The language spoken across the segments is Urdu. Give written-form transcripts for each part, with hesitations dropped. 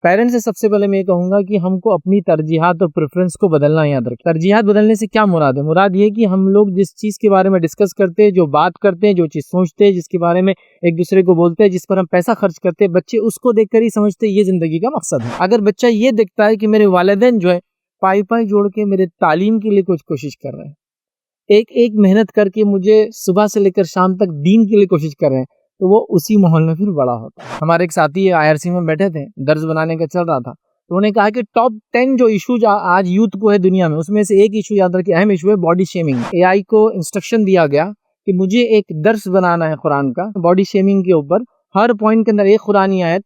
پیرنٹس سے سب سے پہلے میں یہ کہوں گا کہ ہم کو اپنی ترجیحات اور پریفرنس کو بدلنا یاد رکھیں۔ ترجیحات بدلنے سے کیا مراد ہے؟ مراد یہ کہ ہم لوگ جس چیز کے بارے میں ڈسکس کرتے ہیں، جو بات کرتے ہیں، جو چیز سوچتے ہیں، جس کے بارے میں ایک دوسرے کو بولتے ہیں، جس پر ہم پیسہ خرچ کرتے ہیں، بچے اس کو دیکھ کر ہی سمجھتے ہیں یہ زندگی کا مقصد ہے۔ اگر بچہ یہ دیکھتا ہے کہ میرے والدین جو ہے پائی پائی جوڑ کے میرے تعلیم کے لیے کچھ کوشش کر رہے ہیں، ایک ایک محنت کر کے مجھے صبح سے لے کر شام تک دین کے لیے کوشش کر رہے ہیں، تو وہ اسی ماحول میں پھر بڑا ہوتا ہے۔ ہمارے ایک ساتھی IRC میں بیٹھے تھے، درس بنانے کا چل رہا تھا، تو انہوں نے کہا کہ ٹاپ 10 جو ایشو آج یوتھ کو ہے دنیا میں، اس میں سے ایک ایشو یاد رکھیں، اہم ایشو ہے باڈی شیمنگ۔ AI کو انسٹرکشن دیا گیا کہ مجھے ایک درس بنانا ہے قرآن کا باڈی شیمنگ کے اوپر، ہر پوائنٹ کے اندر ایک قرآنی آیت،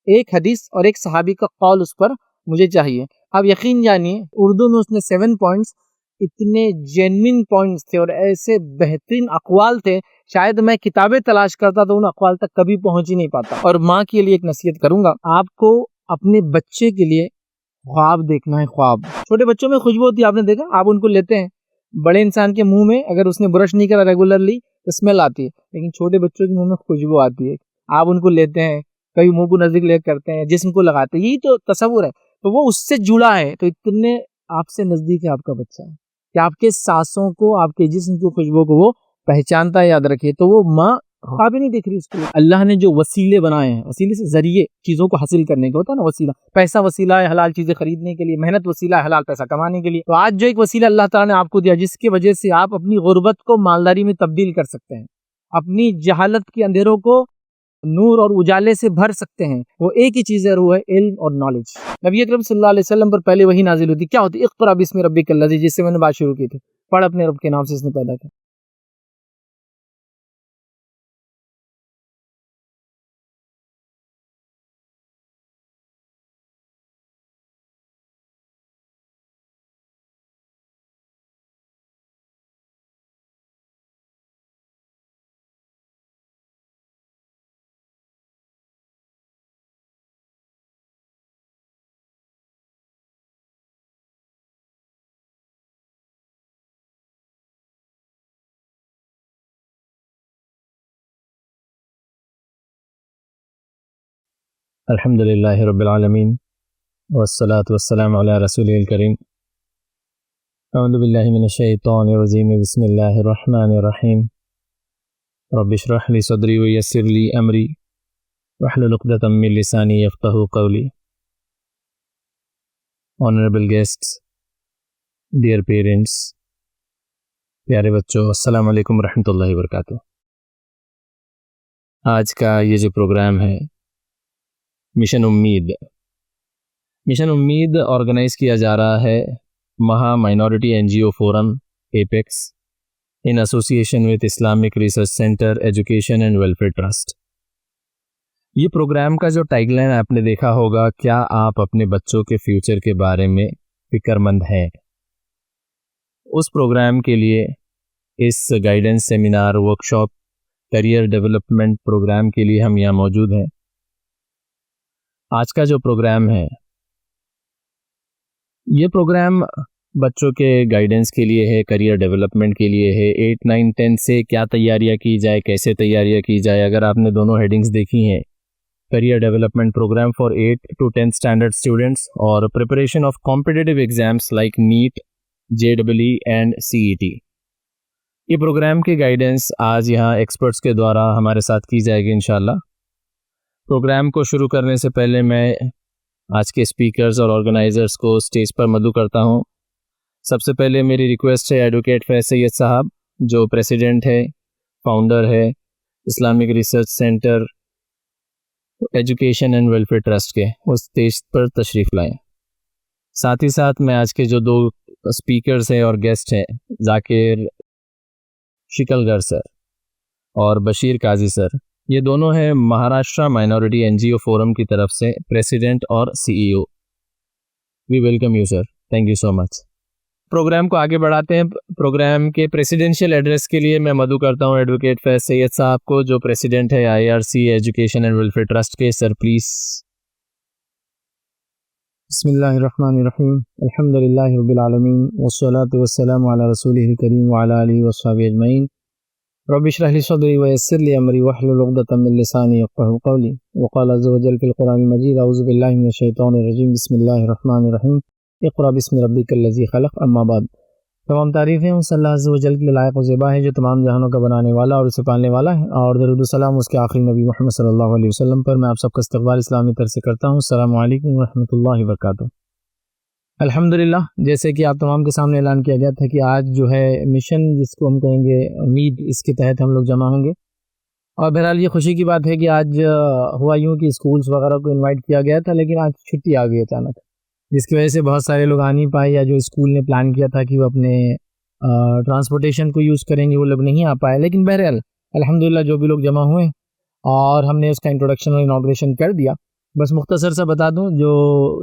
ایک حدیث اور ایک صحابی کا قول اس پر مجھے چاہیے۔ اب یقین جانیے اردو میں اس نے 7 پوائنٹس، اتنے جینوین پوائنٹس تھے اور ایسے بہترین اقوال تھے، شاید میں کتابیں تلاش کرتا تو ان اقوال تک کبھی پہنچ ہی نہیں پاتا۔ اور ماں کے لیے ایک نصیحت کروں گا، آپ کو اپنے بچے کے لیے خواب دیکھنا ہے۔ خواب، چھوٹے بچوں میں خوشبو ہوتی ہے، آپ نے دیکھا، آپ ان کو لیتے ہیں، بڑے انسان کے منہ میں اگر اس نے برش نہیں کرا ریگولرلی تو اسمیل آتی ہے، لیکن چھوٹے بچوں کے منہ میں خوشبو آتی ہے، آپ ان کو لیتے ہیں، کئی منہ کو نزدیک لے کرتے ہیں، جسم کو لگاتے ہیں، یہی تو تصور ہے۔ تو وہ اس سے جڑا ہے، تو اتنے آپ سے نزدیک ہے آپ کا بچہ کہ آپ کے سانسوں کو، آپ کے جسم کی خوشبو کو وہ پہچانتا ہے، یاد رکھیے۔ تو وہ ماں خواب ہی نہیں دیکھ رہی اس کے لیے۔ اللہ نے جو وسیلے بنائے ہیں، وسیلے سے ذریعے چیزوں کو حاصل کرنے کا ہوتا ہے نا، وسیلہ، پیسہ وسیلہ ہے حلال چیزیں خریدنے کے لیے، محنت وسیلہ ہے حلال پیسہ کمانے کے لیے۔ تو آج جو ایک وسیلہ اللہ تعالیٰ نے آپ کو دیا، جس کی وجہ سے آپ اپنی غربت کو مالداری میں تبدیل کر سکتے ہیں، اپنی جہالت کے اندھیروں کو نور اور اجالے سے بھر سکتے ہیں، وہ ایک ہی چیز ہے، وہ ہے علم اور نالج۔ نبی اکرم صلی اللہ علیہ وسلم پر پہلے وہی نازل ہوتی، کیا ہوتی؟ اقرأ بسم ربک الذی، جس سے میں نے بات شروع کی تھی، پڑھ اپنے رب کے نام سے، اس نے پیدا کیا۔ الحمد للہ رب العالمین والصلاة والسلام علی رسول الکریم۔ اعوذ باللہ من الشیطان الرجیم، بسم اللہ الرحمن الرحیم۔ رب اشرح لی صدری ویسر لی امری واحلل عقدۃ من لسانی یفقہوا قولی۔ آنریبل گیسٹس، ڈیئر پیرنٹس، پیارے بچوں، السلام علیکم ورحمۃ اللہ وبرکاتہ۔ آج کا یہ جو پروگرام ہے، مشن امید، مشن امید آرگنائز کیا جا رہا ہے Maha minority NGO forum apex in association with Islamic research centre education and welfare trust. یہ پروگرام کا جو ٹیگ لائن آپ نے دیکھا ہوگا، کیا آپ اپنے بچوں کے فیوچر کے بارے میں فکر مند ہیں؟ اس پروگرام کے لیے، اس guidance seminar, workshop, career development programme کے لیے ہم یہاں موجود ہیں۔ آج کا جو پروگرام ہے، یہ پروگرام بچوں کے گائیڈنس کے لیے ہے، کیریئر ڈیولپمنٹ کے لیے ہے۔ 8, 9, 10 سے کیا تیاریاں کی جائے، کیسے تیاریاں کی جائے۔ اگر آپ نے دونوں ہیڈنگز دیکھی ہیں، career development programme for 8 to 10 standard students اور preparation of competitive exams like NEET, JEE and CET۔ یہ پروگرام کی گائیڈنس آج یہاں ایکسپرٹس کے دوارا ہمارے ساتھ کی جائے گی انشاءاللہ۔ پروگرام کو شروع کرنے سے پہلے میں آج کے اسپیکرز اور آرگنائزرز کو اسٹیج پر مدعو کرتا ہوں۔ سب سے پہلے میری ریکویسٹ ہے ایڈوکیٹ فیض سید صاحب، جو پریسیڈنٹ ہے، فاؤنڈر ہے Islamic research centre education and welfare trust کے، اس اسٹیج پر تشریف لائیں۔ ساتھ ہی ساتھ میں آج کے جو 2 اسپیکرز ہیں اور گیسٹ ہیں، ذاکر شکلگر سر اور بشیر قاضی سر، یہ دونوں ہیں مہاراشٹرا مائنورٹی NGO فورم کی طرف سے پریسیڈنٹ اور CEO۔ We welcome you sir, thank you so much. Programme کو آگے بڑھاتے ہیں۔ پروگرام کے پریسیڈنشیل ایڈریس کے لیے میں مدعو کرتا ہوں ایڈوکیٹ فیض سید صاحب کو، جو پریسیڈنٹ ہے IRC education and welfare trust کے۔ Sir please. بسم اللہ الرحمن الرحیم، الحمد للہ رب العالمین، والصلاة والسلام علی رسولہ الکریم وعلی آلہ وصحبہ اجمعین۔ رب اشرح لي صدري ويسر لي امري واحلل عقدة من لساني يفقهوا قولي وقال عز وجل في القرآن المجيد اعوذ بالله من الشیطان الرجیم بسم اللہ الرحمن الرحیم اقرأ باسم ربک الذی خلق اما بعد۔ تمام تعریفیں اس اللہ عز وجل کے لائق و زیبا ہے جو تمام جہانوں کا بنانے والا اور اسے پالنے والا ہے، اور درود و سلام اس کے آخری نبی محمد صلی اللہ علیہ وسلم پر۔ میں آپ سب کا استقبال اسلامی طرز سے کرتا ہوں۔ السلام علیکم ورحمۃ اللہ وبرکاتہ۔ الحمدللہ، جیسے کہ آپ تمام کے سامنے اعلان کیا گیا تھا کہ آج جو ہے مشن جس کو ہم کہیں گے امید، اس کے تحت ہم لوگ جمع ہوں گے، اور بہرحال یہ خوشی کی بات ہے کہ آج ہوا یوں کہ اسکولس وغیرہ کو انوائٹ کیا گیا تھا، لیکن آج چھٹی آ گئی اچانک، جس کی وجہ سے بہت سارے لوگ آ نہیں پائے، یا جو اسکول نے پلان کیا تھا کہ وہ اپنے ٹرانسپورٹیشن کو یوز کریں گے وہ لوگ نہیں آ پائے۔ لیکن بہرحال الحمدللہ جو بھی لوگ جمع ہوئے اور ہم نے اس کا انٹروڈکشن اور انوگریشن کر دیا۔ بس مختصر سا بتا دوں، جو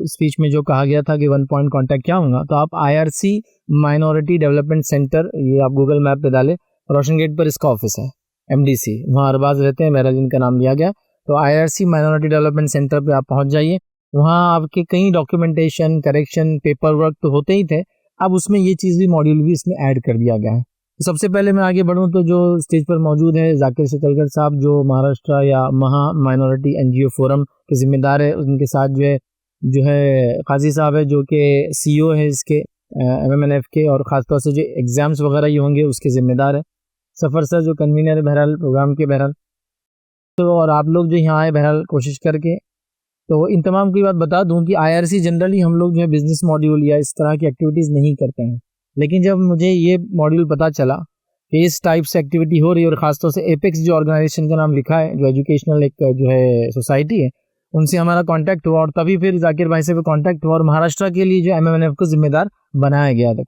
اسپیچ میں جو کہا گیا تھا کہ 1 پوائنٹ کانٹیکٹ کیا ہوگا، تو آپ IRC مائنورٹی ڈیولپمنٹ سینٹر، یہ آپ گوگل میپ پہ ڈالیں، روشن گیٹ پر اس کا آفس ہے، MDC، وہاں ارباز رہتے ہیں، میرا جن کا نام لیا گیا۔ تو IRC مائنورٹی ڈیولپمنٹ سینٹر پہ آپ پہنچ جائیے، وہاں آپ کے کئی ڈاکیومنٹیشن، کریکشن، پیپر ورک تو ہوتے ہی تھے، اب اس میں یہ چیز بھی ماڈیول بھی اس میں ایڈ کر دیا گیا ہے۔ سب سے پہلے میں آگے بڑھوں تو جو اسٹیج پر موجود ہے ذاکر شکلگر صاحب، جو مہاراشٹرا یا مہا مائنورٹی NGO فورم کے ذمہ دار ہے، ان کے ساتھ جو ہے قاضی صاحب ہے، جو کہ CEO ہے اس کے MMNF کے، اور خاص طور سے جو ایگزامس وغیرہ یہ ہوں گے اس کے ذمہ دار ہے۔ سفر سر جو کنوینر ہے بہرحال پروگرام کے، بہرحال تو اور آپ لوگ جو یہاں آئے بہرحال کوشش کر کے، تو ان تمام کی بات بتا دوں کہ IRC جنرلی ہم لوگ جو ہے بزنس ماڈیول یا اس طرح کی ایکٹیویٹیز نہیں کرتے ہیں، لیکن جب مجھے یہ ماڈیول پتہ چلا کہ اس ٹائپ سے ایکٹیویٹی ہو رہی ہے، اور خاص طور سے ایپیکس جو آرگنائزیشن کا نام لکھا ہے، جو ایجوکیشنل ایک جو ہے سوسائٹی ہے، ان سے ہمارا کانٹیکٹ ہوا، اور تبھی پھر ذاکر بھائی سے بھی کانٹیکٹ ہوا، اور مہاراشٹر کے لیے جو MMNF کو ذمہ دار بنایا گیا تھا۔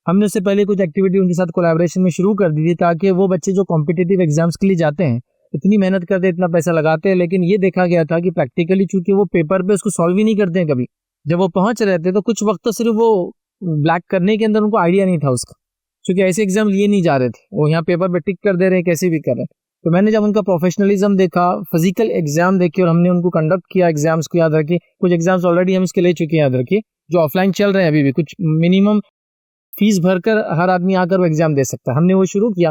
ہم نے اس سے پہلے کچھ ایکٹیویٹی ان کے ساتھ کولیبریشن میں شروع کر دی تھی، تاکہ وہ بچے جو کمپٹیٹیو ایگزامس کے لیے جاتے ہیں، اتنی محنت کرتے، اتنا پیسہ لگاتے ہیں، لیکن یہ دیکھا گیا تھا کہ پریکٹیکلی چونکہ وہ پیپر پہ اس کو سالو ہی نہیں کرتے ہیں کبھی، جب وہ پہنچ رہے تھے تو کچھ وقت تو صرف وہ بلیک کرنے کے اندر ان کو آئیڈیا نہیں تھا اس کا، چونکہ ایسے ایگزام لیے نہیں جا رہے تھے، وہ یہاں پیپر پہ ٹک کر دے رہے ہیں، کیسے بھی کر رہے ہیں۔ تو میں نے جب ان کا پروفیشنلزم دیکھا، فزیکل ایگزام دیکھے، اور ہم نے ان کو کنڈکٹ کیا ایگزامس کو، یاد رکھیے کچھ ایگزامس آلریڈی ہم اس کے لے چکے ہیں، یاد رکھیے جو آف لائن چل رہے ہیں ابھی بھی، کچھ منیمم فیس بھر کر ہر آدمی آ کر وہ ایگزام دے سکتا ہے، ہم نے وہ شروع کیا،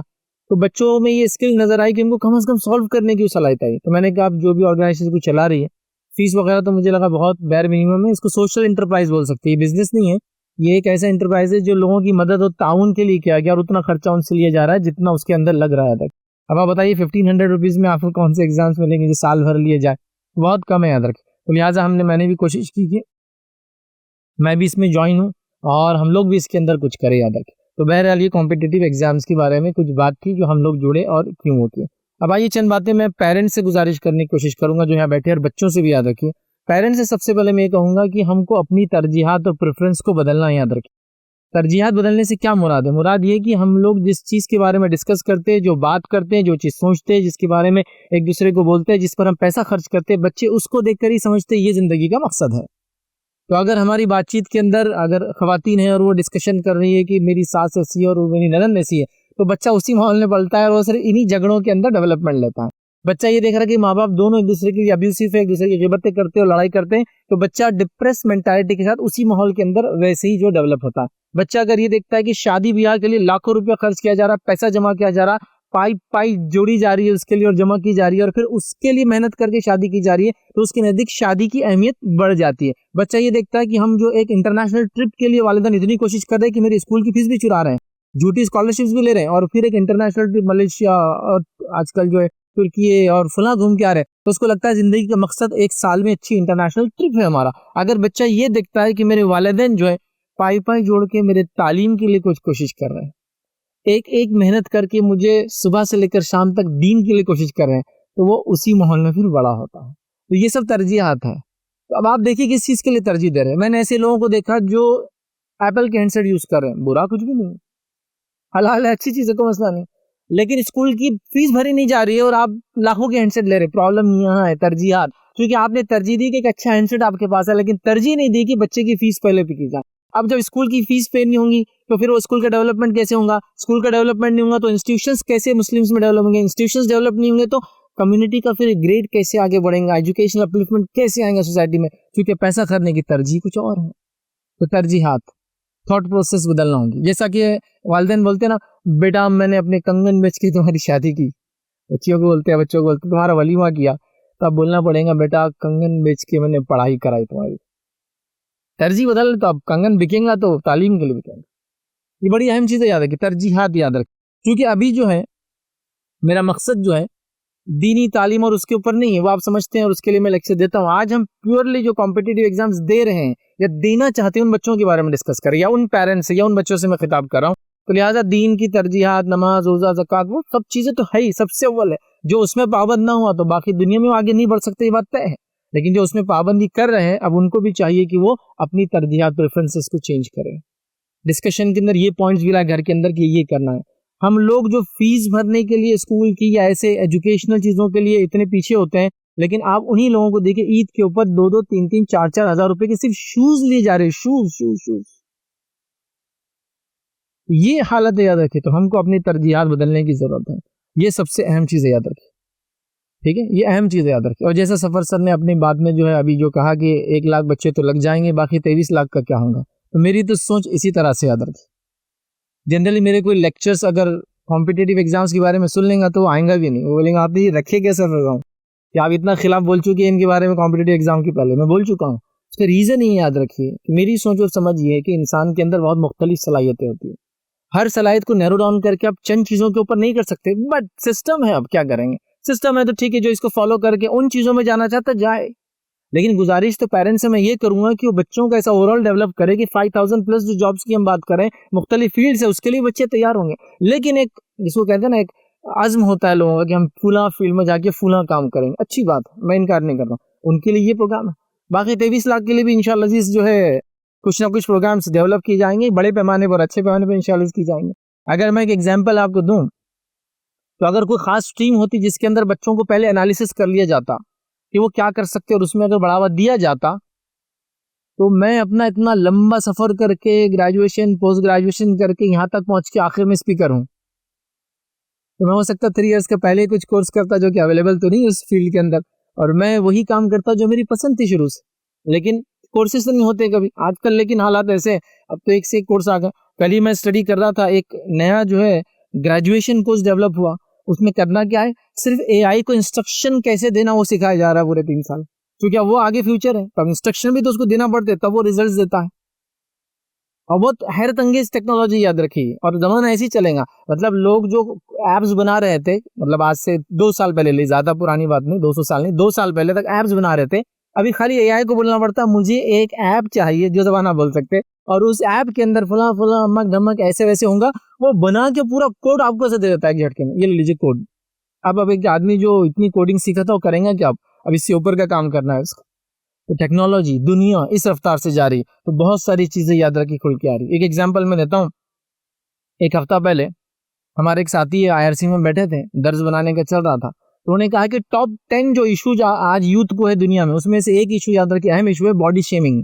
تو بچوں میں یہ اسکل نظر آئی کہ ان کو کم از کم سالو کرنے کی صلاحیت آئی۔ تو میں نے کہا اب جو بھی آرگنائزیشن کو چلا رہی ہے، فیس وغیرہ تو مجھے لگا بہت بیر منیمم ہے، اس کو سوشل انٹرپرائز بول سکتے ہیں، یہ بزنس نہیں ہے، یہ ایک ایسا انٹرپرائز ہے جو لوگوں کی مدد اور تعاون کے لیے کیا گیا، اور اتنا خرچہ ان سے لیا جا رہا ہے جتنا اس کے اندر لگ رہا تھا۔ اب آپ بتائیے 1500 روپیز میں آپ کو کون سے ایگزامس ملیں گے جو سال بھر لیے جائے، بہت کم ہے، یاد رکھیں۔ تو لہٰذا میں نے بھی کوشش کی کہ میں بھی اس میں جوائن ہوں، اور ہم لوگ بھی اس کے اندر کچھ کریں، یاد رکھیں۔ تو بہرحال یہ کمپٹیٹیو ایگزامس کے بارے میں کچھ بات تھی جو ہم لوگ جڑے اور کیوں ہوتی ہے۔ اب آئیے چند باتیں میں پیرنٹس سے گزارش کرنے کی کوشش کروں گا جو یہاں بیٹھے، اور بچوں سے بھی یاد رکھیے۔ پیرنٹس سے سب سے پہلے میں یہ کہوں گا کہ ہم کو اپنی ترجیحات اور پریفرنس کو بدلنا یاد رکھیں۔ ترجیحات بدلنے سے کیا مراد ہے؟ مراد یہ کہ ہم لوگ جس چیز کے بارے میں ڈسکس کرتے ہیں، جو بات کرتے ہیں، جو چیز سوچتے ہیں، جس کے بارے میں ایک دوسرے کو بولتے ہیں، جس پر ہم پیسہ خرچ کرتے ہیں، بچے اس کو دیکھ کر ہی سمجھتے ہیں یہ زندگی کا مقصد ہے۔ تو اگر ہماری بات چیت کے اندر اگر خواتین ہیں اور وہ ڈسکشن کر رہی ہے کہ میری ساس ایسی ہے اور وہ میری نند ایسی ہے، تو بچہ اسی ماحول میں پلتا ہے، اور وہ صرف انہی جھگڑوں کے اندر ڈیولپمنٹ لیتا ہے۔ بچہ یہ دیکھ رہا ہے کہ ماں باپ دونوں ایک دوسرے کے لیے ابیوسو ہے، ایک دوسرے کی غیبتیں کرتے ہیں اور لڑائی کرتے ہیں، تو بچہ ڈپریس مینٹالٹی کے ساتھ اسی ماحول کے اندر ویسے ہی جو ڈیولپ ہوتا ہے۔ بچہ اگر یہ دیکھتا ہے کہ شادی بیاہ کے لیے لاکھوں روپے خرچ کیا جا رہا ہے، پیسہ جمع کیا جا رہا ہے، پائی جوڑی جا رہی ہے اس کے لیے اور جمع کی جا رہی ہے، اور پھر اس کے لیے محنت کر کے شادی کی جا رہی ہے، تو اس کے نزدیک شادی کی اہمیت بڑھ جاتی ہے۔ بچہ یہ دیکھتا ہے کہ ہم جو ایک انٹرنیشنل ٹرپ کے لیے والدین اتنی کوشش کر رہے ہیں کہ میری اسکول کی فیس بھی چرا رہے ہیں، جھوٹی اسکالرشپس بھی لے رہے ہیں، اور پھر ایک انٹرنیشنل ٹرپ ملیشیا اور آج کل جو ہے ترکی اور فلاں گھوم کے آ رہے ہیں، تو اس کو لگتا ہے زندگی کا مقصد ایک سال میں اچھی انٹرنیشنل ٹرپ ہے ہمارا۔ اگر بچہ یہ دیکھتا ہے کہ میرے والدین جو ہے پائی جوڑ کے میرے تعلیم کے لیے کچھ کوشش کر رہے ہیں، ایک محنت کر کے مجھے صبح سے لے کر شام تک دین کے لیے کوشش کر رہے ہیں، تو وہ اسی ماحول میں پھر بڑا ہوتا ہے۔ تو یہ سب ترجیحات ہیں۔ تو اب آپ دیکھیے کس چیز کے لیے ترجیح دے رہے ہیں۔ میں نے ایسے لوگوں کو دیکھا جو ایپل کے ہینڈسیٹ یوز کر رہے ہیں، برا کچھ بھی نہیں، حلال ہے، اچھی چیز ہے، کوئی مسئلہ نہیں، لیکن اسکول کی فیس بھری نہیں جا رہی ہے اور آپ لاکھوں کے ہینڈسیٹ لے رہے ہیں۔ پرابلم یہاں ہے ترجیحات، کیونکہ آپ نے ترجیح دی کہ ایک اچھا ہینڈسیٹ آپ کے پاس ہے، لیکن ترجیح نہیں دی کہ بچے کی فیس پہلے پہ کی جائے۔ اب جب اسکول کی فیس پے نہیں ہوں گی تو پھر وہ اسکول کا ڈیولپمنٹ کیسے ہوگا؟ اسکول کا ڈیولپمنٹ نہیں ہوگا تو انسٹیٹیوشنز کیسے مسلمس میں ڈیولپ ہوں گے؟ انسٹیٹیوشنز ڈیولپ نہیں ہوں گے تو کمیونٹی کا پھر گریڈ کیسے آگے بڑھیں گا؟ ایجوکیشن اپلفمنٹ کیسے آئیں گا سوسائٹی میں؟ کیونکہ پیسہ خرچنے کی ترجیح کچھ اور ہے۔ تو ترجیحات تھاٹ پروسیس بدلنا ہوگی. جیسا کہ والدین بولتے ہیں نا, بیٹا میں نے اپنے کنگن بیچ کے تمہاری شادی کی, بچوں کو بولتے ہیں تمہارا ولیمہ کیا, تو اب بولنا پڑے گا بیٹا کنگن بیچ کے میں نے پڑھائی کرائی تمہاری. ترجیح بدل تو اب کنگن بکیں گا تو تعلیم کے لیے بکیں گا. یہ بڑی اہم چیزیں یاد رکھیں, ترجیحات یاد رکھیں. کیونکہ ابھی جو ہے میرا مقصد جو ہے دینی تعلیم اور اس کے اوپر نہیں ہے, وہ آپ سمجھتے ہیں, اور اس کے لیے میں لیکچر دیتا ہوں. آج ہم پیورلی جو کمپٹیٹیو ایگزامز دے رہے ہیں یا دینا چاہتے ہیں ان بچوں کے بارے میں ڈسکس کریں, یا ان پیرنٹس سے یا ان بچوں سے میں خطاب کر رہا ہوں. تو لہٰذا دین کی ترجیحات, نماز, روزہ, زکوٰۃ, وہ سب چیزیں تو ہے ہی, سب سے اول ہے. جو اس میں پابند نہ ہوا تو باقی دنیا میں آگے نہیں بڑھ سکتے, یہ بات طے ہے. لیکن جو اس میں پابندی کر رہے ہیں, اب ان کو بھی چاہیے کہ وہ اپنی ترجیحات پریفرنسز کو چینج کریں. ڈسکشن کے اندر یہ پوائنٹس بھی لائے گھر کے اندر کہ یہ کرنا ہے. ہم لوگ جو فیس بھرنے کے لیے اسکول کی یا ایسے ایجوکیشنل چیزوں کے لیے اتنے پیچھے ہوتے ہیں, لیکن آپ انہی لوگوں کو دیکھیں عید کے اوپر 2-2, 3-3, 4-4 ہزار روپے کے صرف شوز لیے جا رہے ہیں. شوز. یہ حالت یاد رکھیں. تو ہم کو اپنی ترجیحات بدلنے کی ضرورت ہے. یہ سب سے اہم چیزیں یاد رکھیں, ٹھیک ہے, یہ اہم چیزیں یاد رکھیں. اور جیسا سفر سر نے اپنی بات میں جو ہے ابھی جو کہا کہ 1 لاکھ بچے تو لگ جائیں گے, باقی 23 لاکھ کا کیا ہوگا, تو میری تو سوچ اسی طرح سے یاد رکھیں. جنرلی میرے کوئی لیکچرز اگر کمپٹیٹیو ایگزامس کے بارے میں سن لیں گا تو وہ آئیں گا بھی نہیں, وہ بولیں گا آپ نے یہ رکھے کیسے پروگرام, کہ آپ اتنا خلاف بول چکے ہیں ان کے بارے میں کمپٹیٹیو ایگزام کے پہلے. میں بول چکا ہوں, اس کا ریزن ہی یاد رکھیے کہ میری سوچ اور سمجھ یہ ہے کہ انسان کے اندر بہت مختلف صلاحیتیں ہوتی ہیں. ہر صلاحیت کو نیرو ڈاؤن کر کے آپ چند چیزوں کے اوپر نہیں کر سکتے, بٹ سسٹم ہے, اب کیا کریں گے, سسٹم ہے تو ٹھیک ہے, جو اس کو فالو کر کے ان چیزوں میں جانا چاہتا جائے. لیکن گزارش تو پیرنٹس سے میں یہ کروں گا کہ وہ بچوں کا ایسا اوور آل ڈیولپ کرے کہ 5000 پلس جو جابس کی ہم بات کریں مختلف فیلڈز ہے, اس کے لیے بچے تیار ہوں گے. لیکن ایک جس کو کہتے ہیں نا, ایک عزم ہوتا ہے لوگوں کا کہ ہم فلاں فیلڈ میں جا کے فلاں کام کریں گے. اچھی بات ہے, میں انکار نہیں کر رہا ہوں, ان کے لیے یہ پروگرام ہے. باقی 23 لاکھ کے لیے بھی انشاءاللہ عزیز جو ہے کچھ نہ کچھ پروگرامس ڈیولپ کیے جائیں گے, بڑے پیمانے پر, اچھے پیمانے پر انشاءاللہ کی جائیں گے. اگر میں ایک ایگزامپل آپ کو دوں تو اگر کوئی خاص ٹیم ہوتی جس کے اندر بچوں کو پہلے انالیسس کر لیا جاتا کہ وہ کیا کر سکتے, اور اس میں اگر بڑھاوا دیا جاتا, تو میں اپنا اتنا لمبا سفر کر کے گریجویشن پوسٹ گریجویشن کر کے یہاں تک پہنچ کے آخر میں اسپیکر ہوں. تو میں ہو سکتا 3 ایئرس کا پہلے کچھ کورس کرتا جو کہ اویلیبل تو نہیں اس فیلڈ کے اندر, اور میں وہی کام کرتا جو میری پسند تھی شروع سے. لیکن کورسز تو نہیں ہوتے کبھی آج کل, لیکن حالات ایسے, اب تو ایک سے ایک کورس آ گیا. کل ہی میں اسٹڈی کر رہا تھا, ایک نیا جو ہے گریجویشن کورس ڈیولپ ہوا. اس میں کرنا کیا ہے, صرف اے آئی کو انسٹرکشن کیسے دینا وہ سکھایا جا رہا ہے پورے 3 سال. کیونکہ وہ آگے فیوچر ہے, تب انسٹرکشن بھی تو اس کو دینا پڑتے, تب وہ ریزلٹس دیتا ہے. اور بہت حیرت انگیز ٹیکنالوجی یاد رکھی, اور زمانہ ایسے ہی چلے گا. مطلب لوگ جو ایپس بنا رہے تھے, مطلب آج سے 2 سال پہلے, لی زیادہ پرانی بات نہیں, 200 سال نہیں, 2 سال پہلے تک ایپس بنا رہے تھے. ابھی خالی اے آئی کو بولنا پڑتا مجھے ایک ایپ چاہیے, جو زبانہ بول سکتے, اور اس ایپ کے اندر فلاں فلاں امک ڈھمک ایسے ویسے ہوں گا, وہ بنا کے پورا کوڈ آپ کو سے دے دیتا ہے ایک جھٹکے میں, یہ لے لیجیے کوڈ. اب ایک آدمی جو اتنی کوڈنگ سیکھا تھا وہ کریں گا کیا, اب اس سے اوپر کا کام کرنا ہے اس کو. تو ٹیکنالوجی دنیا اس رفتار سے جاری, تو بہت ساری چیزیں یاد رکھی کھل کے آ رہی. ایک ایگزامپل میں دیتا ہوں. ایک ہفتہ پہلے ہمارے ایک ساتھی آئی آر سی میں بیٹھے تھے, درس بنانے کا چل رہا تھا, تو انہوں نے کہا کہ ٹاپ 10 جو ایشو آج یوتھ کو ہے دنیا میں, اس میں سے ایک ایشو یاد رکھیے, اہم ایشو ہے باڈی شیمنگ.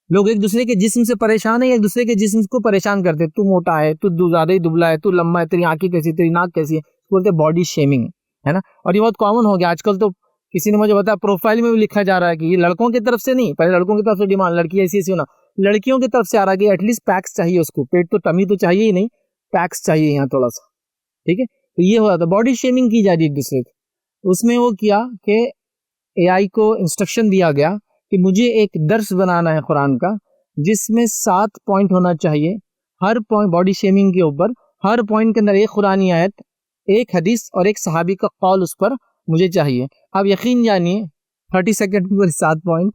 لوگ ایک دوسرے کے جسم سے پریشان ہیں, ایک دوسرے کے جسم کو پریشان کرتے, تو موٹا ہے, تو زیادہ ہی دبلا ہے, تو لمبا ہے, تیری آنکھیں کیسی, تیری ناک کیسی ہے, بولتے باڈی شیمنگ ہے نا. اور یہ بہت کامن ہو گیا آج کل. تو کسی نے مجھے بتایا پروفائل میں بھی لکھا جا رہا ہے کہ یہ لڑکوں کی طرف سے نہیں, پہلے لڑکوں کی طرف سے ڈیمانڈ, لڑکی ایسی ایسی ہونا, لڑکیوں کی طرف سے آ رہا ہے کہ ایٹ لیسٹ پیکس چاہیے اس کو, پیٹ تو ٹمی تو چاہیے ہی نہیں, پیکس چاہیے یہاں تھوڑا سا, ٹھیک ہے. تو یہ ہوا تھا, باڈی شیمنگ کی جا رہی ایک دوسرے کو. اس میں وہ کیا کہ اے آئی کو انسٹرکشن دیا گیا کہ مجھے ایک درس بنانا ہے قرآن کا, جس میں 7 پوائنٹ ہونا چاہیے, ہر پوائنٹ باڈی شیمنگ کے اوپر, ہر پوائنٹ کے اندر ایک قرآنی آیت, ایک حدیث اور ایک صحابی کا قول اس پر مجھے چاہیے. آپ یقین جانیے 30 سیکنڈ میں 7 پوائنٹ,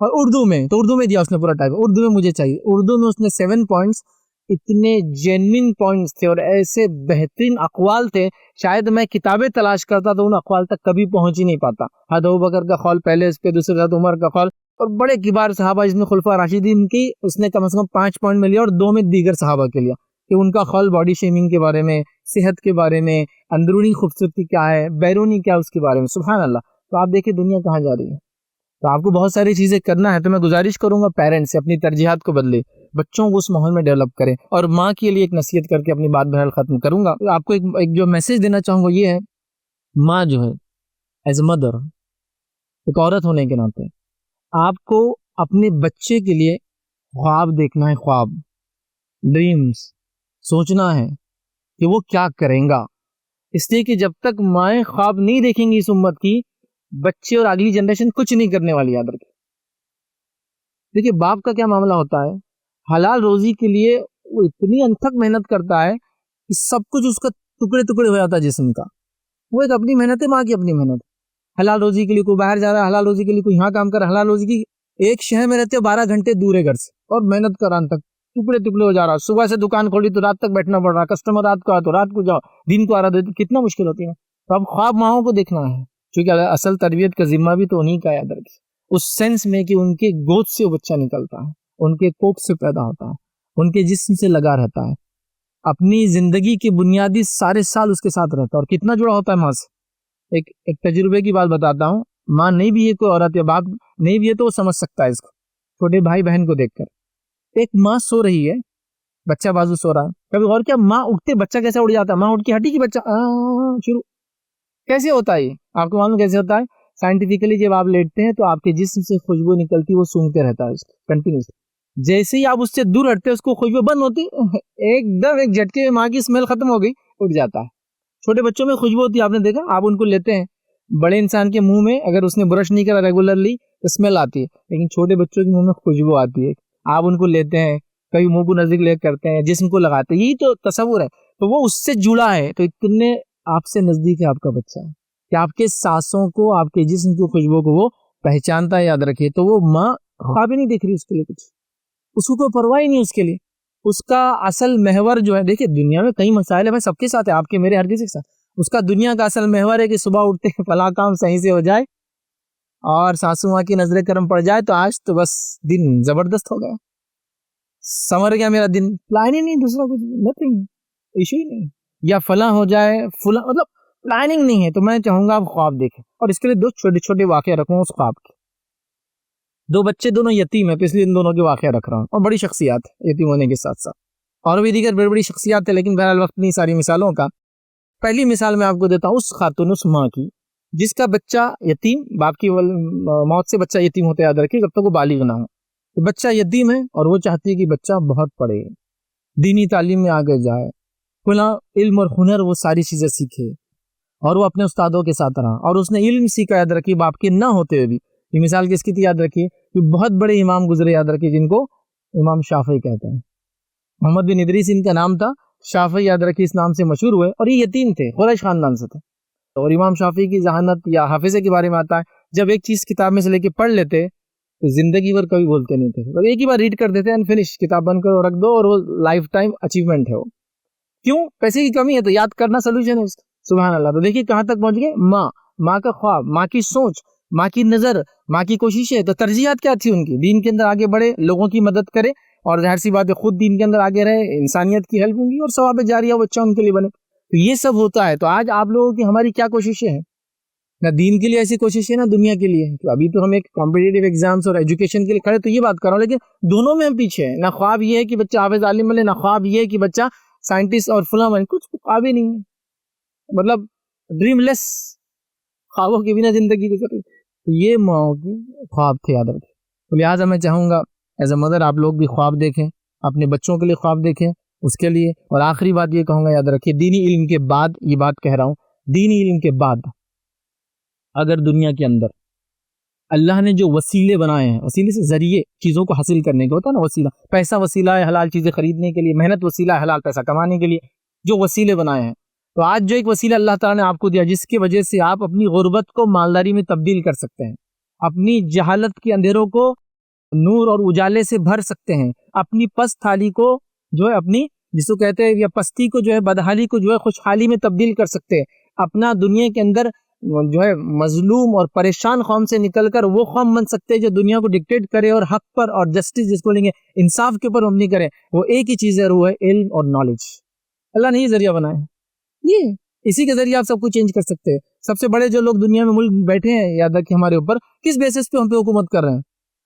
اور اردو میں, تو اردو میں دیا اس نے پورا ٹائپ, اردو میں مجھے چاہیے. اردو میں اس نے 7 پوائنٹس, اتنے جینوئن پوائنٹس تھے اور ایسے بہترین اقوال تھے, شاید میں کتابیں تلاش کرتا تو ان اقوال تک کبھی پہنچ ہی نہیں پاتا. حضرت ابوبکر کا قول پہلے, اس پہ دوسرے حضرت عمر کا قول, اور بڑے کبار صحابہ جس میں خلفاء راشدین کی اس نے کم سے کم 5 پوائنٹ میں لیا, اور 2 میں دیگر صحابہ کے لیا, کہ ان کا قول باڈی شیمنگ کے بارے میں, صحت کے بارے میں, اندرونی خوبصورتی کیا ہے, بیرونی کیا اس کے بارے میں. سبحان اللہ. تو آپ دیکھیں دنیا کہاں جا رہی ہے. تو آپ کو بہت ساری چیزیں کرنا ہے, تو میں گزارش کروں گا پیرنٹس سے اپنی ترجیحات کو بدلے, بچوں کو اس ماحول میں ڈیولپ کریں. اور ماں کے لیے ایک نصیحت کر کے اپنی بات بہرحال ختم کروں گا. آپ کو ایک جو میسج دینا چاہوں گا یہ ہے, ماں جو ہے ایز اے مدر, ایک عورت ہونے کے ناطے آپ کو اپنے بچے کے لیے خواب دیکھنا ہے, خواب. ڈریمز سوچنا ہے کہ وہ کیا کریں گا. اس لیے کہ جب تک مائیں خواب نہیں دیکھیں گی اس امت کی، بچے اور اگلی جنریشن کچھ نہیں کرنے والی. یاد رکھیں. دیکھیے باپ کا کیا معاملہ ہوتا ہے، حلال روزی کے لیے وہ اتنی انتھک محنت کرتا ہے کہ سب کچھ اس کا ٹکڑے ٹکڑے ہو جاتا ہے جسم کا. وہ ایک اپنی محنت ہے، ماں کی اپنی محنت. حلال روزی کے لیے کوئی باہر جا رہا ہے، حلال روزی کے لیے کوئی یہاں کام کر رہا ہے، حلال روزی کی ایک شہر میں رہتے 12 گھنٹے دور ہے گھر سے، اور محنت کر رہا تک ٹکڑے ٹکڑے ہو جا رہا. صبح سے دکان کھولی تو رات تک بیٹھنا پڑ رہا، کسٹمر رات کو آ تو رات کو جاؤ، دن کو آ رہا، کتنا مشکل ہوتی ہے. تو اب خواب ماؤں کو دیکھنا ہے، کیونکہ اصل تربیت کا ذمہ بھی تو انہیں کا یاد رکھے، اس سینس میں کہ ان کے گود سے وہ بچہ نکلتا ہے، ان کے کوکھ سے پیدا ہوتا ہے، ان کے جسم سے لگا رہتا ہے، اپنی زندگی کے بنیادی سارے سال اس کے ساتھ رہتا ہے، اور کتنا جڑا ہوتا ہے ماں سے. ایک تجربے کی بات بتاتا ہوں. ماں نہیں بھی ہے کوئی عورت یا باپ نہیں بھی ہے تو وہ سمجھ سکتا ہے اس کو. چھوٹے بھائی بہن کو دیکھ کر، ایک ماں سو رہی ہے، بچہ بازو سو رہا ہے. کبھی غور کیا ماں اٹھتے بچہ کیسے اڑ جاتا ہے؟ ماں اٹھ کے ہٹی کہ بچہ شروع. کیسے ہوتا ہے یہ؟ آپ کو معلوم کیسے ہوتا ہے؟ سائنٹیفکلی جب آپ لیٹتے ہیں تو آپ کے جسم سے خوشبو نکلتی، وہ سونگتے رہتا ہے اس کو کنٹینیوسلی. جیسے ہی آپ اس سے دور ہٹتے اس کو خوشبو بند ہوتی، ایک دم ایک جھٹکے میں ماں کی اسمیل ختم ہو گئی، اٹھ جاتا ہے. چھوٹے بچوں میں خوشبو ہوتی ہے، آپ نے دیکھا، آپ ان کو لیتے ہیں، بڑے انسان کے منہ میں اگر اس نے برش نہیں کرا ریگولرلی تو اسمیل آتی ہے، لیکن چھوٹے بچوں کے منہ میں خوشبو آتی ہے. آپ ان کو لیتے ہیں، کبھی منہ کو نزدیک لے کرتے ہیں، جسم کو لگاتے ہیں، یہی تو تصور ہے. تو وہ اس سے جڑا ہے، تو اتنے آپ سے نزدیک ہے آپ کا بچہ کہ آپ کے سانسوں کو، آپ کے جسم کی خوشبو کو وہ پہچانتا ہے. یاد رکھیے. تو وہ ماں خواب ہی نہیں دیکھ رہی اس کے لیے کچھ، اس کو کوئی پرواہ ہی نہیں اس کے لیے. اس کا اصل محور جو ہے، دیکھیے دنیا میں کئی مسائل ہیں، سب کے ساتھ ہے، آپ کے میرے ہر کسی کے ساتھ. اس کا دنیا کا اصل محور ہے کہ صبح اٹھتے ہیں فلاں کام صحیح سے ہو جائے، اور ساسو ماں کی نظر کرم پڑ جائے تو آج تو بس دن زبردست ہو گیا، سمر گیا میرا دن. پلان ہی نہیں، دوسرا کچھ نتھنگ، ایشو ہی نہیں. یا فلاں ہو جائے، فلاں، مطلب پلاننگ نہیں ہے. تو میں چاہوں گا آپ خواب دیکھیں، اور اس کے لیے 2 چھوٹے چھوٹے واقعہ رکھوں اس خواب کے. 2 بچے دونوں یتیم ہیں، تو اس لیے ان دونوں کے واقعہ رکھ رہا ہوں، اور بڑی شخصیات یتیم ہونے کے ساتھ ساتھ، اور بھی دیگر بڑی بڑی شخصیات ہیں، لیکن بہرحال وقت نہیں ساری مثالوں کا. پہلی مثال میں آپ کو دیتا ہوں اس خاتون، اس ماں کی جس کا بچہ یتیم، باپ کی موت سے بچہ یتیم ہوتا ہے، یاد رکھیے، جب تک وہ بالغ نہ ہو. تو بچہ یتیم ہے، اور وہ چاہتی ہے کہ بچہ بہت پڑھے، دینی تعلیم میں آگے جائے، کھلا علم اور ہنر وہ ساری چیزیں سیکھے، اور وہ اپنے استادوں کے ساتھ رہا، اور اس نے علم سیکھا. یاد رکھیے باپ کے نہ ہوتے ہوئے بھی. یہ مثال کس کی تھی؟ یاد رکھیے کہ بہت بڑے امام گزرے، یاد رکھیے، جن کو امام شافعی کہتے ہیں. محمد بن ادریس ان کا نام تھا، شافعی یاد رکھیے اس نام سے مشہور ہوئے، اور یہ یتیم تھے، قریش خاندان سے تھے. اور امام شافعی کی ذہانت یا حافظے کے بارے میں آتا ہے، جب ایک چیز کتاب میں سے لے کے پڑھ لیتے تو زندگی بھر کبھی بولتے نہیں تھے، بس ایک ہی بار ریڈ کر دیتے ہیں، فنش، کتاب بند کرو رکھ دو، اور وہ لائف ٹائم اچیومنٹ ہے. وہ کیوں؟ پیسے کی کمی ہے، تو یاد کرنا سولوشن ہے اس کا. سبحان اللہ. تو دیکھیے کہاں تک پہنچ گئے. ماں کا خواب، ماں کی سوچ، ماں کی نظر، ماں کی کوششیں. تو ترجیحات کیا تھی ان کی؟ دین کے اندر آگے بڑھے، لوگوں کی مدد کرے، اور ظاہر سی بات ہے خود دین کے اندر آگے رہے، انسانیت کی ہیلپ ہوں گی، اور ثواب جاریہ بچہ ان کے لیے بنے. تو یہ سب ہوتا ہے. تو آج آپ لوگوں کی ہماری کیا کوششیں ہیں؟ نہ دین کے لیے ایسی کوششیں، نہ دنیا کے لیے. تو ابھی تو ہم ایک کمپٹیٹیو ایگزامس اور ایجوکیشن کے لیے کھڑے، تو یہ بات کر رہا ہوں، لیکن دونوں میں ہم پیچھے ہیں. نہ خواب یہ ہے کہ بچہ حافظ عالم بنے، نہ خواب یہ ہے کہ بچہ سائنٹسٹ اور فلاں بنے. کچھ خواب ہی نہیں ہے، مطلب ڈریم لیس، خوابوں کے بنا زندگی گزر رہی. یہ ماں کی خواب تھے، یاد رکھیں. تو لہٰذا میں چاہوں گا ایز اے مدر آپ لوگ بھی خواب دیکھیں، اپنے بچوں کے لیے خواب دیکھیں اس کے لیے. اور آخری بات یہ کہوں گا، یاد رکھیے دینی علم کے بعد، یہ بات کہہ رہا ہوں، دینی علم کے بعد اگر دنیا کے اندر اللہ نے جو وسیلے بنائے ہیں، وسیلے سے ذریعے چیزوں کو حاصل کرنے کے، ہوتا ہے نا وسیلہ، پیسہ وسیلہ ہے حلال چیزیں خریدنے کے لیے، محنت وسیلہ ہے حلال پیسہ کمانے کے لیے، جو وسیلے بنائے ہیں. تو آج جو ایک وسیلہ اللہ تعالیٰ نے آپ کو دیا، جس کی وجہ سے آپ اپنی غربت کو مالداری میں تبدیل کر سکتے ہیں، اپنی جہالت کے اندھیروں کو نور اور اجالے سے بھر سکتے ہیں، اپنی پست تھالی کو جو ہے، اپنی جس کو کہتے ہیں یا پستی کو جو ہے، بدحالی کو جو ہے خوشحالی میں تبدیل کر سکتے ہیں. اپنا دنیا کے اندر جو ہے مظلوم اور پریشان قوم سے نکل کر وہ قوم بن سکتے ہیں جو دنیا کو ڈکٹیٹ کرے، اور حق پر اور جسٹس جس کو لیں گے انصاف کے اوپر مبنی کرے. وہ ایک ہی چیز ہے، وہ ہے علم اور نالج. اللہ نے یہ ذریعہ بنایا ہے، یہ اسی کے ذریعے آپ سب کو چینج کر سکتے ہیں. سب سے بڑے جو لوگ دنیا میں ملک بیٹھے ہیں، یاد رکھیں ہمارے اوپر کس بیسس پہ ہم پہ حکومت کر رہے ہیں؟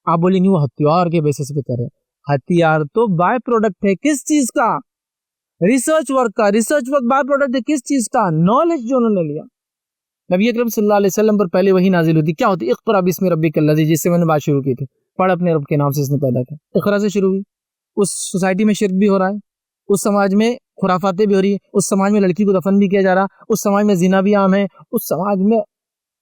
آپ بولیں گے وہ ہتھیار کے بیسس پہ کر رہے ہیں. ہتھیار تو بائی پروڈکٹ ہے کس چیز کا؟ ریسرچ ورک کا. ریسرچ ورک بائی پروڈکٹ ہے کس چیز کا؟ نالج جو انہوں نے لیا. نبی اکرم صلی اللہ علیہ وسلم پر پہلے وہی نازل ہوتی، کیا ہوتی؟ اقرا بسم ربک الذی، جس سے میں نے بات شروع کی تھی، پڑھ اپنے رب کے نام سے اس نے پیدا کیا. اقرا سے شروع ہوئی. اس سوسائٹی میں شرک بھی ہو رہا ہے، اس سماج میں خرافاتیں بھی ہو رہی ہیں، اس سماج میں لڑکی کو دفن بھی کیا جا رہا، اس سماج میں زنا بھی عام ہے، اس سماج میں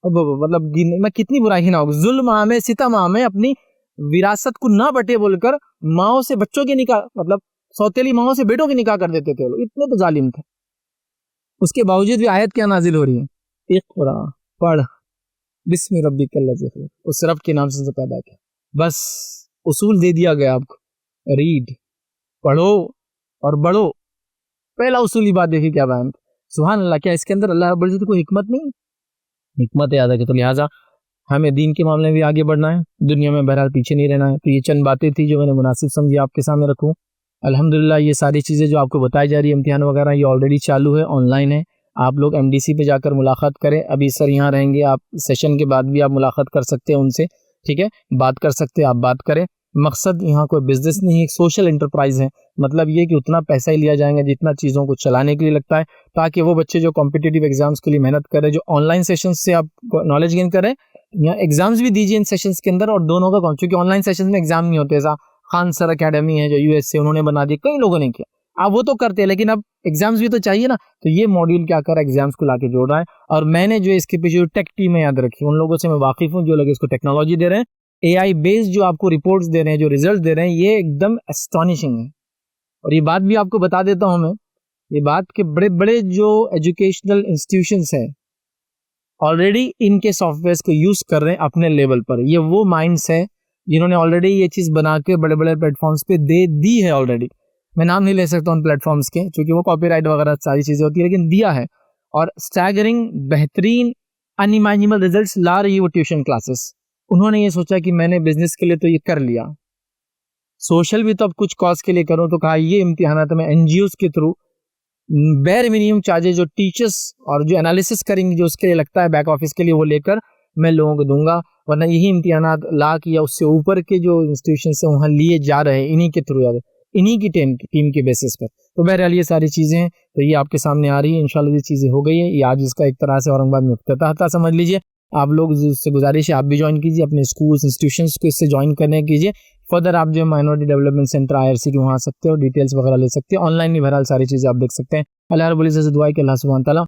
مطلب میں کتنی برائی ہی نہ ہو، ظلم عام ہے، ستم عام ہے، اپنی وراثت کو نہ بٹے بول کر ماؤں سے بچوں کے نکاح، مطلب سوتیلی ماؤں سے بیٹوں کے نکاح کر دیتے تھے لوگ، اتنے تو ظالم تھے۔ اس کے باوجود بھی آیت کیا نازل ہو رہی ہے، اقرا، پڑھ، بسم ربک الذی خلق، اس رب کے نام سے پیدا کیا، بس اصول دے دیا گیا آپ کو، ریڈ، پڑھو اور بڑھو۔ پہلا اصولی بات دیکھیے کیا بیان، سبحان اللہ، کیا اس کے اندر اللہ رب العزت کو حکمت نہیں؟ حکمت یاد ہے کہ تو لہٰذا ہمیں دین کے معاملے میں بھی آگے بڑھنا ہے، دنیا میں بہرحال پیچھے نہیں رہنا ہے۔ تو یہ چند باتیں تھی جو میں نے مناسب سمجھی آپ کے سامنے رکھوں۔ الحمدللہ یہ ساری چیزیں جو آپ کو بتائی جا رہی ہے، امتحان وغیرہ، یہ آلریڈی چالو ہے، آن لائن ہے، آپ لوگ MDC پہ جا کر ملاقات کریں۔ ابھی سر یہاں رہیں گے، آپ سیشن کے بعد بھی آپ ملاقات کر سکتے ہیں ان سے، ٹھیک ہے، بات کر سکتے ہیں، آپ بات کریں۔ مقصد یہاں کوئی بزنس نہیں ہے، ایک سوشل انٹرپرائز ہے، مطلب یہ کہ اتنا پیسہ ہی لیا جائے گا جتنا چیزوں کو چلانے کے لیے لگتا ہے، تاکہ وہ بچے جو کمپٹیٹیو ایگزامس کے لیے محنت کریں، جو آن لائن سیشنز سے آپ نالج گین کریں، یا ایگزامز بھی دیجیے ان سیشنز کے اندر، اور دونوں کا چونکہ آن لائن سیشنز میں ایگزام نہیں ہوتے، ایسا خان سر اکیڈمی ہے جو US سے، انہوں نے بنا دی، کئی لوگوں نے کیا، آپ وہ تو کرتے ہیں، لیکن اب ایگزامز بھی تو چاہیے نا۔ تو یہ ماڈیول کیا کر رہا ہے، ایگزامز کو لا کے جوڑ رہا ہے، اور میں نے جو اس کے پیچھے ٹیک ٹیم میں یاد رکھی، ان لوگوں سے میں واقف ہوں جو لوگ اس کو ٹیکنالوجی دے رہے ہیں، AI بیسڈ جو آپ کو رپورٹس دے رہے ہیں، جو ریزلٹ دے رہے ہیں، یہ ایک دم اسٹانشنگ ہے۔ اور یہ بات بھی آپ کو بتا دیتا ہوں میں، یہ بات کہ بڑے بڑے جو ایجوکیشنل انسٹیٹیوشنس ہیں آلریڈی ان کے سافٹ ویئرس کو یوز کر رہے ہیں اپنے لیول پر۔ یہ وہ مائنڈس ہیں جنہوں نے آلریڈی یہ چیز بنا کے بڑے بڑے پلیٹ فارمز پہ دے دی ہے آلریڈی۔ میں نام نہیں لے سکتا ان پلیٹ فارمز کے چونکہ وہ کاپی رائٹ وغیرہ ساری چیزیں ہوتی ہیں، لیکن دیا ہے، اور اسٹیگرنگ بہترین انیمیجنیبل ریزلٹس لا رہی ہے وہ ٹیوشن کلاسز۔ انہوں نے یہ سوچا کہ میں نے بزنس کے لیے تو یہ کر لیا، سوشل بھی تو اب کچھ کاز کے لیے کروں، تو کہا یہ امتحانات میں NGOs کے تھرو بیر منیمم چارجز جو ٹیچرس اور جو انالیسس کریں گے، جو اس کے لیے لگتا ہے بیک آفس کے لیے، وہ لے کر میں لوگوں کو دوں گا، ورنہ یہی امتحانات لا کے یا اس سے اوپر کے جو انسٹیٹیوشنس ہیں وہاں لیے جا رہے ہیں انہی کے تھرو، انہی کی ٹیم کے بیسس پر۔ تو بہرحال یہ ساری چیزیں ہیں، تو یہ آپ کے سامنے آ رہی ہیں، انشاءاللہ یہ چیزیں ہو گئی ہیں، یہ آج اس کا ایک طرح سے اورنگ آباد میں افتتاح تھا سمجھ لیجئے۔ آپ لوگ سے گزارش ہے آپ بھی جوائن کیجیے، اپنے اسکولس انسٹیٹیوشنس کو اس سے جوائن کرنے کیجیے۔ فردر آپ جو مائنورٹی ڈیولپمنٹ سینٹر IRC کے وہاں آ سکتے ہو، ڈیٹیلس وغیرہ لے سکتے ہیں، آن لائن بھی بہرحال ساری چیزیں آپ دیکھ سکتے ہیں۔ اللہ رب العزت سے دعا ہے کہ اللہ سبحانہ تعالیٰ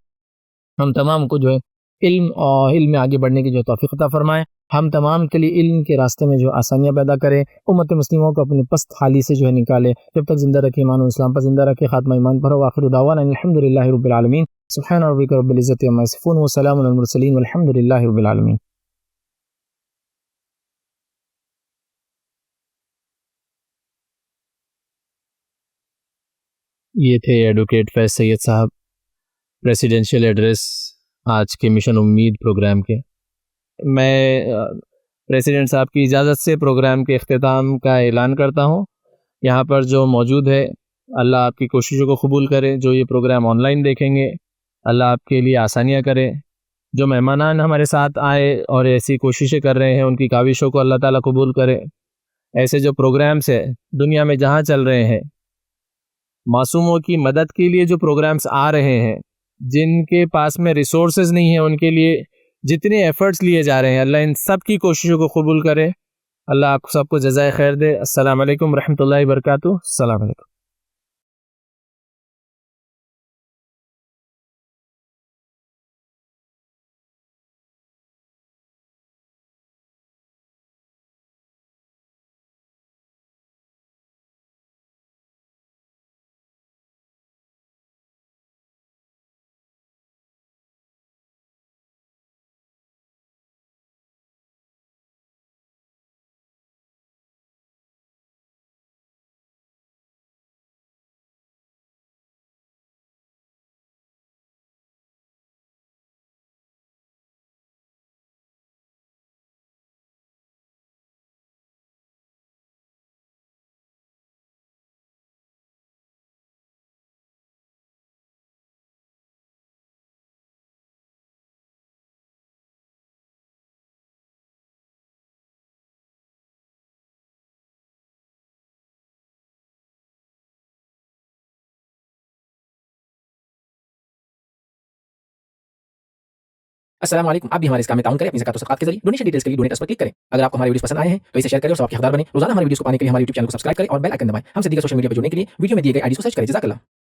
ہم تمام کو جو ہے علم میں آگے بڑھنے کی جو توفیق عطا فرمائے، ہم تمام کے لیے علم کے راستے میں جو آسانیاں پیدا کرے، امت مسلموں کو اپنے پست حالی سے جو ہے نکالے، جب تک زندہ رکھے ایمان و اسلام پر زندہ رکھے، خاتمہ ایمان پر ہو، آخر دعوانا الحمدللہ رب العالمین، سبحان ربک رب العزت عما یصفون وسلام علی المرسلین والحمدللہ رب العالمین۔ یہ تھے ایڈوکیٹ فیض سید صاحب، پریسیڈنشیل ایڈریس آج کے مشن امید پروگرام کے۔ میں پریسیڈنٹ صاحب کی اجازت سے پروگرام کے اختتام کا اعلان کرتا ہوں۔ یہاں پر جو موجود ہے، اللہ آپ کی کوششوں کو قبول کرے، جو یہ پروگرام آن لائن دیکھیں گے اللہ آپ کے لیے آسانیاں کرے، جو مہمانان ہمارے ساتھ آئے اور ایسی کوششیں کر رہے ہیں ان کی کاوشوں کو اللہ تعالیٰ قبول کرے۔ ایسے جو پروگرامز ہیں دنیا میں جہاں چل رہے ہیں، معصوموں کی مدد کے لیے جو پروگرامز آ رہے ہیں، جن کے پاس میں ریسورسز نہیں ہیں ان کے لیے جتنے ایفرٹس لیے جا رہے ہیں، اللہ ان سب کی کوششوں کو قبول کرے، اللہ آپ سب کو جزائے خیر دے۔ السلام علیکم ورحمۃ اللہ وبرکاتہ۔ السلام علیکم۔ السلام علیکم. آپ بھی ہمارے اس کام میں تعاون کریں اپنی زکات و صدقات کے ذریعے. ڈونیشن ڈیٹیلز کے لیے ڈونیٹ اس پر کلک کریں. اگر آپ کو ہمارے ویڈیوز پسند آئے ہیں تو اسے شیئر کریں اور ثواب کے حقدار بنیں. روزانہ ہمارے ویڈیوز کو پانے کے لیے ہمارے YouTube چینل کو سبسکرائب کریں اور بیل آئکن دبائیں. ہم سے دیگر سوشل میڈیا پر جڑنے کے لیے ویڈیو میں دیے گئے آئی ڈیز کو سرچ کریں. جزاک اللہ.